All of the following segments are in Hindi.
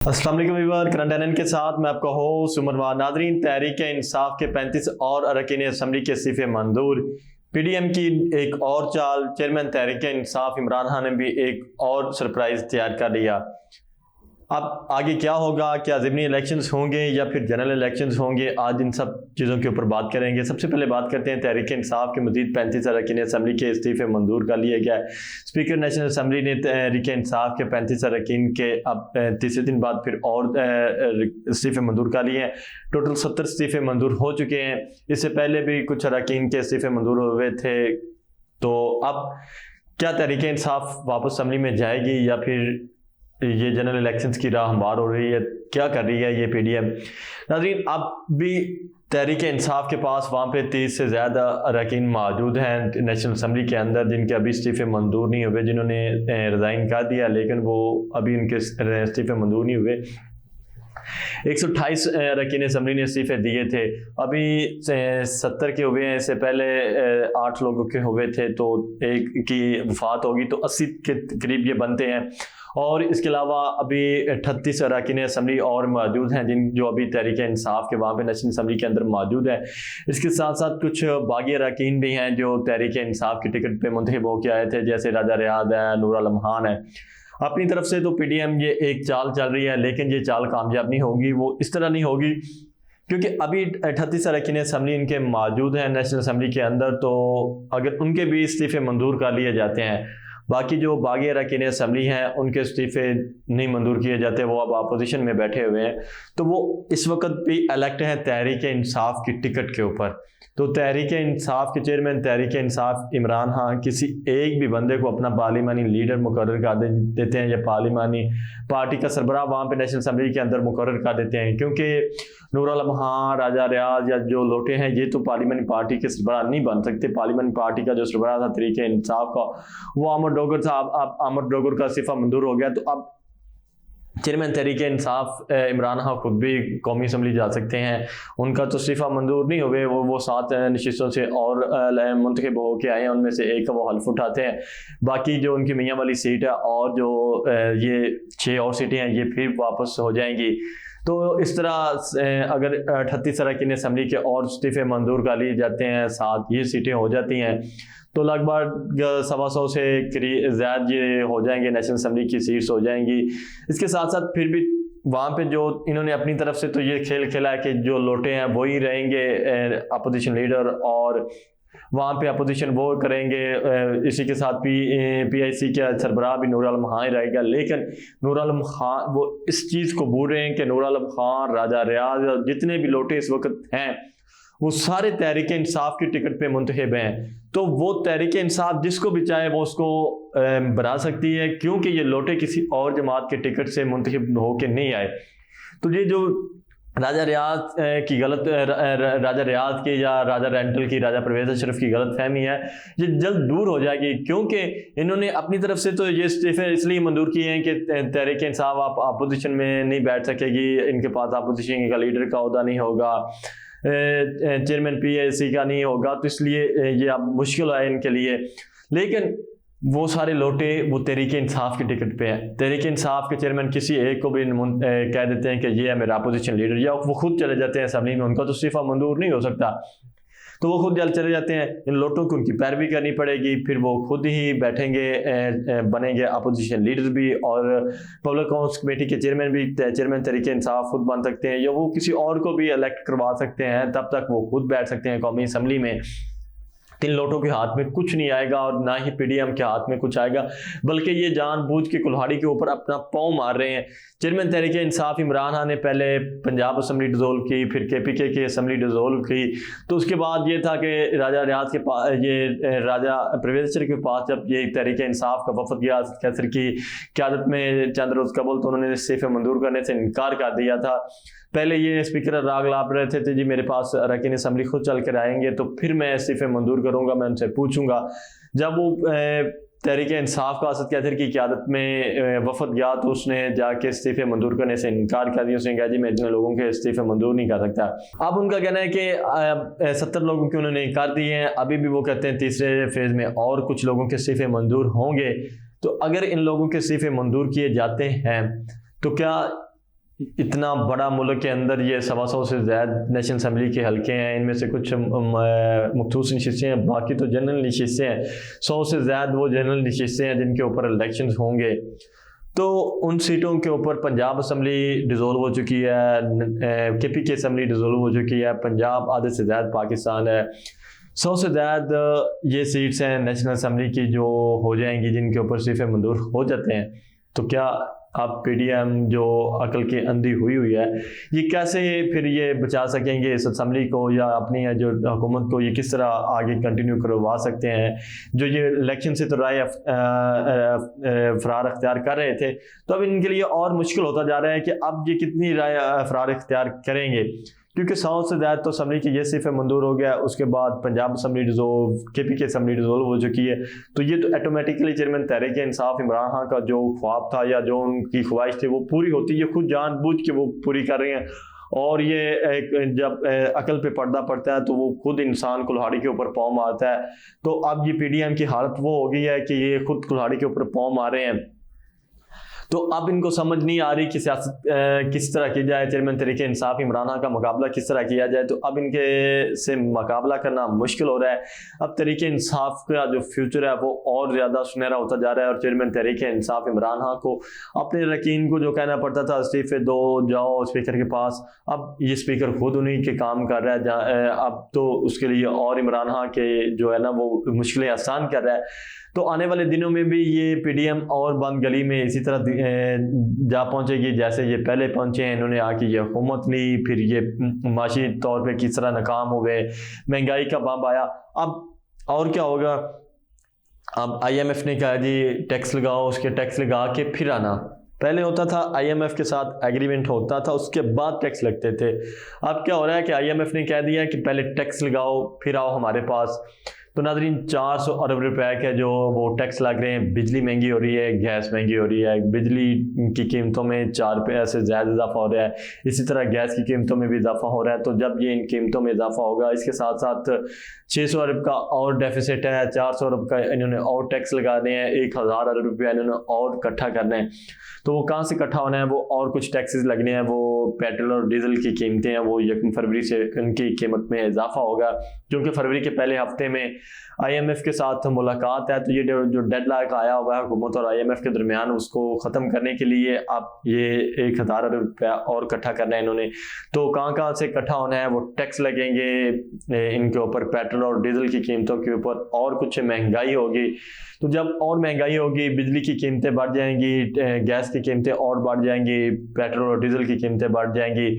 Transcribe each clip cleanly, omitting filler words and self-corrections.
अस्सलाम वालेकुम व्यूअर, करंट एनएन के साथ मैं आपका होस्ट उमर नादरीन। तहरीक इंसाफ के 35 और अरकान असम्बली के इस्तीफे मंजूर। पीडीएम की एक और चाल, चेयरमैन तहरीक इंसाफ इमरान खान ने भी एक और सरप्राइज तैयार कर लिया। अब आगे क्या होगा, क्या ज़िमनी इलेक्शंस होंगे या फिर जनरल इलेक्शंस होंगे, आज इन सब चीज़ों के ऊपर बात करेंगे। सबसे पहले बात करते हैं तहरीक इंसाफ के मजीद 35 अरकान असम्बली के इस्तीफे मंजूर कर लिया गया है। स्पीकर नेशनल असम्बली ने तहरीक इंसाफ के 35 अरकान के अब तीसरे दिन बाद फिर और इस्तीफे मंजूर कर लिए हैं। टोटल 70 इस्तीफे मंजूर हो चुके हैं। इससे पहले भी कुछ अरकान के इस्तीफे मंजूर हुए थे। तो अब क्या तहरीक इंसाफ वापस असम्बली में जाएगी या फिर ये जनरल इलेक्शंस की राह हमवार हो रही है, क्या कर रही है ये पीडीएम? नाज़रीन, अब भी तहरीक इंसाफ के पास वहाँ पे 30 से ज़्यादा अरकान मौजूद हैं नेशनल असम्बली के अंदर, जिनके अभी इस्तीफे मंजूर नहीं हुए, जिन्होंने रिज़ाइन कर दिया लेकिन वो अभी उनके इस्तीफे मंजूर नहीं हुए। 128 अरकान असम्बली ने इस्तीफे दिए थे, अभी 70 के हुए हैं। इससे पहले 8 लोगों के हुए थे, तो एक की वफात होगी तो 80 के करीब ये बनते हैं। और इसके अलावा अभी 38 अरकान असम्बली और मौजूद हैं जो अभी तहरीक इंसाफ के वहाँ पे नेशनल असम्बली के अंदर मौजूद है। इसके साथ साथ कुछ बागी अरकान भी हैं जो तहरीक इंसाफ की टिकट पे मुंतखब होकर आए थे, जैसे राजा रियाद है, नूर आलम खान है। अपनी तरफ से तो पीडीएम ये एक चाल चल रही है, लेकिन ये चाल कामयाब नहीं होगी। वो इस तरह नहीं होगी क्योंकि अभी 38 अरकान असम्बली इनके मौजूद हैं नेशनल असम्बली के अंदर, तो अगर उनके भी इस्तीफे मंजूर कर लिए जाते हैं, बाकी जो बागी अरकान असम्बली हैं उनके इस्तीफे नहीं मंजूर किए जाते, वो अब अपोजिशन में बैठे हुए हैं, तो वो इस वक्त भी इलेक्ट हैं तहरीक इंसाफ की टिकट के ऊपर। तो तहरीक इंसाफ के चेयरमैन तहरीक इंसाफ इमरान खान किसी एक भी बंदे को अपना पार्लिमानी लीडर मुकर्रर कर देते हैं या पार्लिमानी पार्टी का सरबराह वहाँ पे नेशनल असम्बली के अंदर मुकर्रर कर देते हैं, क्योंकि नूर आलम खान, राजा रियाज या जो लोटे हैं ये तो पार्लिमानी पार्टी के सरबराह नहीं बन सकते। पार्लिमानी पार्टी का जो सरबराह था तहरीक इंसाफ का, वो अहमद डोगर था। अब अहमद डोगर का इस्तीफा मंजूर हो गया, तो अब चेयरमैन तहरीक इंसाफ इमरान खान खुद भी कौमी असम्बली जा सकते हैं। उनका तो इस्तीफा मंजूर नहीं हुए, वो 7 नशिस्तों से और मुंतखब होकर आए हैं, उनमें से एक का वो हल्फ उठाते हैं। बाकी जो उनकी मियाँ वाली सीट है और जो ये 6 और सीटें हैं ये फिर वापस हो जाएंगी। तो इस तरह अगर 38 अरकान असम्बली के और इस्तीफे मंजूर कर लिए जाते हैं, 7 ये सीटें हो जाती हैं, तो लगभग 125 से ज़्यादा ये हो जाएंगे, नेशनल असम्बली की सीट्स हो जाएंगी। इसके साथ साथ फिर भी वहाँ पे जो इन्होंने अपनी तरफ से तो ये खेल खेला है कि जो लोटे हैं वही रहेंगे अपोजिशन लीडर, और वहाँ पे अपोजिशन वो करेंगे। इसी के साथ पीआईसी का सरबराह भी नूर आलम खान ही रहेगा, लेकिन नूर आलम खान वो इस चीज़ को बोल रहे हैं कि नूर आलम खान, राजा रियाज, जितने भी लोटे इस वक्त हैं वो सारे तहरीक इंसाफ की टिकट पे मुंतखब हैं। तो वो तहरीक इंसाफ जिसको भी चाहे वो उसको बना सकती है, क्योंकि ये लोटे किसी और जमात के टिकट से मुंतखब होके नहीं आए। तो ये जो राजा रियाज की गलत राजा रियाज की या राजा रेंटल की, राजा परवेज अशरफ की गलत फहमी है, ये जल्द दूर हो जाएगी, क्योंकि इन्होंने अपनी तरफ से तो ये इस्तीफे इसलिए मंजूर किए हैं कि तहरीक इंसाफ आप अपोजिशन में नहीं बैठ सकेगी, इनके पास अपोजिशन का लीडर का ओहदा नहीं होगा, चेयरमैन पीआईसी का नहीं होगा, तो इसलिए ये अब मुश्किल है इनके लिए। लेकिन वो सारे लोटे वो तहरीक इंसाफ की टिकट पे हैं। तहरीक इंसाफ के चेयरमैन किसी एक को भी कह देते हैं कि ये है मेरा अपोजिशन लीडर, या वो खुद चले जाते हैं असम्बली में, उनका तो इस्तीफा मंजूर नहीं हो सकता, तो वो खुद जल्द चले जाते हैं। इन लोटों को उनकी पैरवी करनी पड़ेगी, फिर वो खुद ही बैठेंगे, बनेंगे अपोजिशन लीडर भी, और पब्लिक अकाउंट्स कमेटी के चेयरमैन भी चेयरमैन तहरीक इंसाफ खुद बन सकते हैं, या वो किसी और को भी इलेक्ट करवा सकते हैं, तब तक वो खुद बैठ सकते हैं कौमी असम्बली में। 3 लोटों के हाथ में कुछ नहीं आएगा और ना ही पीडीएम के हाथ में कुछ आएगा, बल्कि ये जानबूझ के कुल्हाड़ी के ऊपर अपना पाँव मार रहे हैं। चेयरमैन तहरीक इंसाफ इमरान खान ने पहले पंजाब असम्बली डिसोल्व की, फिर केपीके की असम्बली डिसोल्व की, तो उसके बाद ये था कि राजा रियाज के पास, ये राजा परवेज अशरफ के पास जब ये तहरीक इंसाफ का वफद गया कैसर की क़यादत में चंद रोज़ कबल, तो उन्होंने इस्तीफे मंजूर करने से इनकार कर दिया था। पहले ये स्पीकर राग लाप रहे थे जी मेरे पास अरकान असम्बली खुद चल कर आएंगे तो फिर मैं इस्तीफे मंजूर करूँगा, मैं उनसे पूछूंगा। जब वो तहरीक इंसाफ का असद कैसर की क़यादत में वफद गया तो उसने जाके इस्तीफे मंजूर करने से इनकार कर दिया। उसने कहा जी मैं इतने लोगों के इस्तीफे मंजूर नहीं कर सकता। अब उनका कहना है कि 70 लोगों के उन्होंने इनकार दिए हैं, अभी भी वो कहते हैं तीसरे फेज़ में और कुछ लोगों के इस्तीफे मंजूर होंगे। तो अगर इन लोगों के इस्तीफे मंजूर किए जाते हैं तो क्या इतना बड़ा मुल्क के अंदर ये 125 से ज़्यादा नेशनल असम्बली के हल्के हैं, इनमें से कुछ मखसूस नशिस्तें हैं, बाकी तो जनरल नशिस्तें हैं। 100 से ज़्यादा वो जनरल नशिस्तें हैं जिनके ऊपर इलेक्शंस होंगे। तो उन सीटों के ऊपर पंजाब असम्बली डिज़ोल्व हो चुकी है, KP की असम्बली डिज़ोल्व हो चुकी है, पंजाब आधे से ज़्यादा पाकिस्तान है। 100 से ज़्यादा ये सीट्स हैं नेशनल असम्बली की जो हो जाएंगी, जिनके ऊपर सिर्फ मंजूर हो जाते हैं। तो क्या अब PDM जो अकल की अंधी हुई है, ये कैसे फिर ये बचा सकेंगे इस असम्बली को, या अपनी जो हुकूमत को ये किस तरह आगे कंटिन्यू करवा सकते हैं? जो ये इलेक्शन से तो राय फरार अख्तियार कर रहे थे, तो अब इनके लिए और मुश्किल होता जा रहा है कि अब ये कितनी राय फरार अख्तियार करेंगे, क्योंकि 100 से ज़्यादा तो असम्बली की ये सिर्फ मंजूर हो गया। उसके बाद पंजाब असम्बली डिज़ोल्व, KP की असम्बली डिज़ोल्व हो चुकी है। तो ये तो ऑटोमेटिकली चेयरमैन तहरीक इंसाफ इमरान खान का जो ख्वाब था या जो उनकी ख्वाहिश थी वो पूरी होती है, खुद जानबूझ के वो पूरी कर रहे हैं। और ये जब अकल पे पर्दा पड़ता है तो वो खुद इंसान कुल्हाड़ी के ऊपर पाँव मारता है। तो अब ये PDM की हालत वो हो गई है कि ये खुद कुल्हाड़ी के ऊपर पाँव मार रहे हैं। तो अब इनको समझ नहीं आ रही कि सियासत किस तरह की जाए, चेयरमैन तहरीक इंसाफ इमरान खान का मुकाबला किस तरह किया जाए। तो अब इनके से मुकाबला करना मुश्किल हो रहा है। अब तहरीक इंसाफ का जो फ्यूचर है वो और ज़्यादा सुनहरा होता जा रहा है, और चेयरमैन तहरीक इंसाफ इमरान खान को अपने रकीन को जो कहना पड़ता था इस्तीफे दो, जाओ स्पीकर के पास, अब ये स्पीकर खुद उन्हीं के काम कर रहा है। अब तो उसके लिए और इमरान खान के जो है ना वो मुश्किलें आसान कर रहा है। तो आने वाले दिनों में भी ये PDM और बंद गली में इसी तरह जा पहुंचेगी जैसे ये पहले पहुंचे हैं। इन्होंने आके ये हुकूमत ली, फिर ये माशी तौर पे किस तरह नाकाम हो गए, महंगाई का बम आया। अब और क्या होगा? अब IMF ने कहा जी टैक्स लगाओ, उसके टैक्स लगा के फिर आना। पहले होता था IMF के साथ एग्रीमेंट होता था, उसके बाद टैक्स लगते थे। अब क्या हो रहा है कि IMF ने कह दिया कि पहले टैक्स लगाओ फिर आओ हमारे पास। तो नाज़रीन 400 अरब रुपए के जो वो टैक्स लग रहे हैं, बिजली महंगी हो रही है, गैस महंगी हो रही है, बिजली की कीमतों में 4 रुपये से ज़्यादा इजाफा हो रहा है, इसी तरह गैस की कीमतों में भी इजाफा हो रहा है। तो जब ये इन कीमतों में इजाफा होगा, इसके साथ साथ 600 अरब का और डेफिसिट है, 400 अरब का इन्होंने और टैक्स लगाने हैं, 1000 अरब रुपया इन्होंने और इकट्ठा करना है। तो वो कहाँ से इकट्ठा होना है? वो और कुछ टैक्सेस लगने हैं। वो पेट्रोल और डीजल की कीमतें हैं, वो 1 फरवरी से उनकी कीमत में इजाफा होगा, क्योंकि फरवरी के पहले हफ्ते में IMF के साथ मुलाकात है। तो ये जो डेडलाइन आया हुआ है हुकूमत और IMF के दरमियान, उसको ख़त्म करने के लिए अब ये 1000 अरब रुपया और इकट्ठा करना है इन्होंने। तो कहाँ से इकट्ठा होना है? वो टैक्स लगेंगे इनके ऊपर, पेट्रोल और डीजल की कीमतों के ऊपर, और कुछ महंगाई होगी। तो जब और महंगाई होगी, बिजली की कीमतें बढ़ जाएंगी, गैस की कीमतें और बढ़ जाएंगी, पेट्रोल और डीजल की कीमतें बढ़ जाएंगी,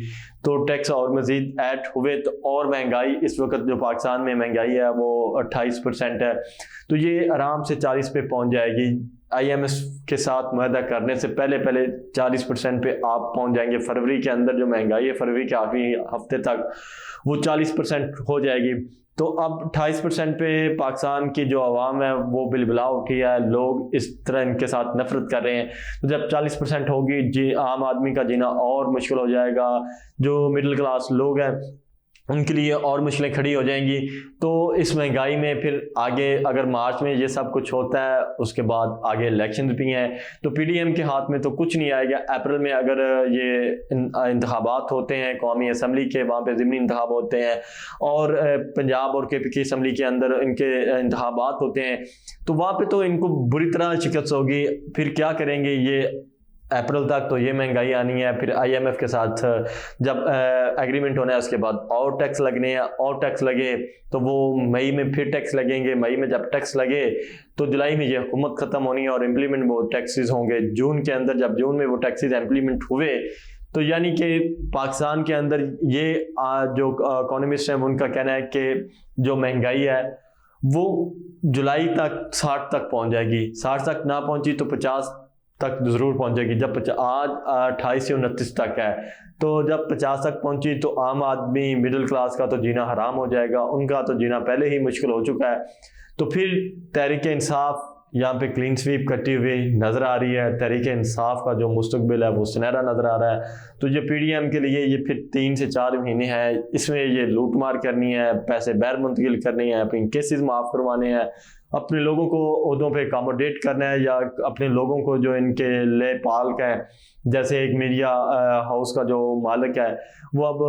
तो टैक्स और मज़ीद ऐड हुए तो और महंगाई, इस वक्त जो पाकिस्तान में महंगाई है वो 28% है, तो ये आराम से 40 पे पहुंच जाएगी। IMF के साथ मुआहदा करने से पहले 40% पे आप पहुंच जाएंगे। फरवरी के अंदर जो महंगाई है, फरवरी के आखिरी हफ्ते तक वो 40% हो जाएगी। तो अब 28% पे पाकिस्तान की जो आवाम है वो बिलबिला उठी है, लोग इस तरह इनके साथ नफरत कर रहे हैं। तो जब 40% होगी जी, आम आदमी का जीना और मुश्किल हो जाएगा। जो मिडिल क्लास लोग हैं उनके लिए और मुश्किलें खड़ी हो जाएंगी। तो इस महंगाई में फिर आगे अगर मार्च में ये सब कुछ होता है, उसके बाद आगे इलेक्शन भी हैं, तो PDM के हाथ में तो कुछ नहीं आएगा। अप्रैल में अगर ये इंतखाबात होते हैं कौमी असम्बली के, वहाँ पे ज़िमनी इंतखाब होते हैं, और पंजाब और KP की असम्बली के अंदर इनके इंतखाबात होते हैं, तो वहाँ पे तो इनको बुरी तरह शिकस्त होगी। फिर क्या करेंगे ये? अप्रैल तक तो ये महंगाई आनी है, फिर IMF के साथ जब एग्रीमेंट होना है उसके बाद और टैक्स लगने हैं, और टैक्स लगे तो वो मई में फिर टैक्स लगेंगे। मई में जब टैक्स लगे तो जुलाई में ये हुकूमत ख़त्म होनी है और इम्प्लीमेंट वो टैक्सेस होंगे जून के अंदर। जब जून में वो टैक्सेस इम्प्लीमेंट हुए तो यानी कि पाकिस्तान के अंदर ये जो इकोनॉमिस्ट हैं उनका कहना है कि जो महंगाई है वो जुलाई तक 60 तक पहुँच जाएगी। 60 तक ना पहुँची तो 50 तक ज़रूर पहुंचेगी। जब आज 28 से 29 तक है, तो जब 50 तक पहुंची तो आम आदमी मिडिल क्लास का तो जीना हराम हो जाएगा, उनका तो जीना पहले ही मुश्किल हो चुका है। तो फिर तहरीक इंसाफ यहाँ पे क्लीन स्वीप करती हुई नज़र आ रही है। तहरीक इंसाफ का जो मुस्तकबिल है वो सुनहरा नज़र आ रहा है। तो ये PDM के लिए ये फिर 3 से 4 महीने हैं, इसमें ये लूट मार करनी है, पैसे बैर मुंतकिल करनी है, अपनी केसेस माफ़ करवाने हैं, अपने लोगों को उहदों पे अकोमोडेट करना है, या अपने लोगों को जो इनके ले पाल का है, जैसे एक मीडिया हाउस का जो मालिक है वो अब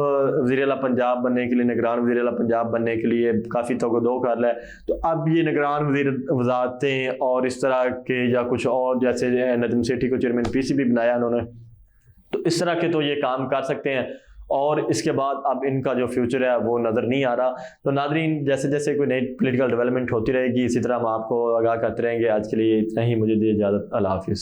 वज़ीर आला पंजाब बनने के लिए, निगरान वज़ीर आला पंजाब बनने के लिए काफ़ी तगदो कर रहा है। तो अब ये निगरान वज़ारतें और इस तरह के या कुछ और, जैसे नदीम सेठी को चेयरमैन पीसीबी बनाया उन्होंने, तो इस तरह के तो ये काम कर सकते हैं। और इसके बाद अब इनका जो फ्यूचर है वो नज़र नहीं आ रहा। तो नादरीन, जैसे जैसे कोई नई पॉलिटिकल डेवलपमेंट होती रहेगी इसी तरह हम आपको आगाह करते रहेंगे। आज के लिए इतना ही, मुझे दीजिए इजाज़त। अल्लाह हाफिज़।